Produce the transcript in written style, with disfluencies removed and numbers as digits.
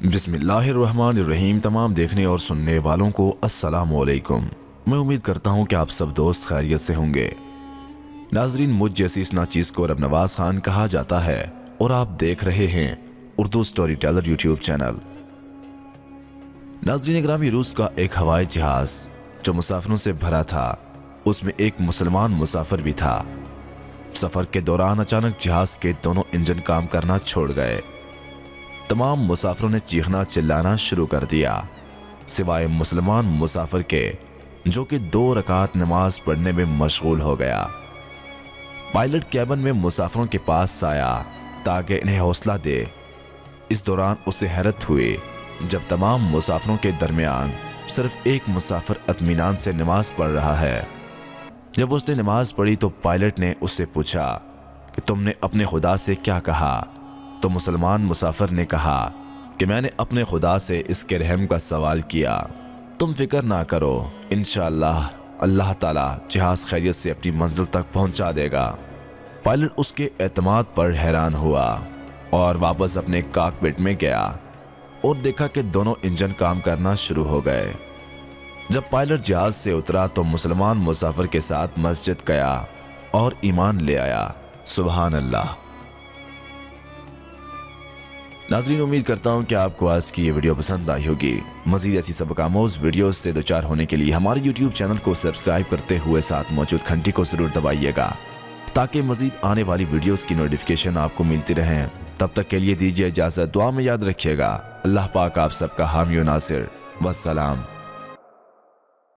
بسم اللہ الرحمن الرحیم۔ تمام دیکھنے اور سننے والوں کو السلام علیکم۔ میں امید کرتا ہوں کہ آپ سب دوست خیریت سے ہوں گے۔ ناظرین، مجھ جیسی اس ناچیز کو رب نواز خان کہا جاتا ہے اور آپ دیکھ رہے ہیں Urdu story teller YouTube channel. ناظرین گرامی، روس کا ایک ہوائی جہاز جو مسافروں سے بھرا تھا، اس میں ایک مسلمان مسافر بھی تھا۔ سفر کے دوران اچانک جہاز کے دونوں انجن کام کرنا چھوڑ گئے۔ تمام مسافروں نے چیخنا چلانا شروع کر دیا، سوائے مسلمان مسافر کے، جو کہ 2 رکعت نماز پڑھنے میں مشغول ہو گیا۔ پائلٹ کیبن میں مسافروں کے پاس آیا تاکہ انہیں حوصلہ دے۔ اس دوران اسے حیرت ہوئی جب تمام مسافروں کے درمیان صرف ایک مسافر اطمینان سے نماز پڑھ رہا ہے۔ جب اس نے نماز پڑھی تو پائلٹ نے اس سے پوچھا کہ تم نے اپنے خدا سے کیا کہا؟ تو مسلمان مسافر نے کہا کہ میں نے اپنے خدا سے اس کے رحم کا سوال کیا، تم فکر نہ کرو، انشاءاللہ اللہ تعالیٰ جہاز خیریت سے اپنی منزل تک پہنچا دے گا۔ پائلٹ اس کے اعتماد پر حیران ہوا اور واپس اپنے کاکپٹ میں گیا اور دیکھا کہ دونوں انجن کام کرنا شروع ہو گئے۔ جب پائلٹ جہاز سے اترا تو مسلمان مسافر کے ساتھ مسجد گیا اور ایمان لے آیا۔ سبحان اللہ۔ ناظرین، امید کرتا ہوں کہ آپ کو آج کی یہ ویڈیو پسند آئی ہوگی۔ مزید ایسی سبق آموز ویڈیوز سے دوچار ہونے کے لیے ہمارے یوٹیوب چینل کو سبسکرائب کرتے ہوئے ساتھ موجود گھنٹی کو ضرور دبائیے گا تاکہ مزید آنے والی ویڈیوز کی نوٹیفیکیشن آپ کو ملتی رہیں۔ تب تک کے لیے دیجیے اجازت، دعا میں یاد رکھیے گا۔ اللہ پاک آپ سب کا حامی و ناصر۔ والسلام۔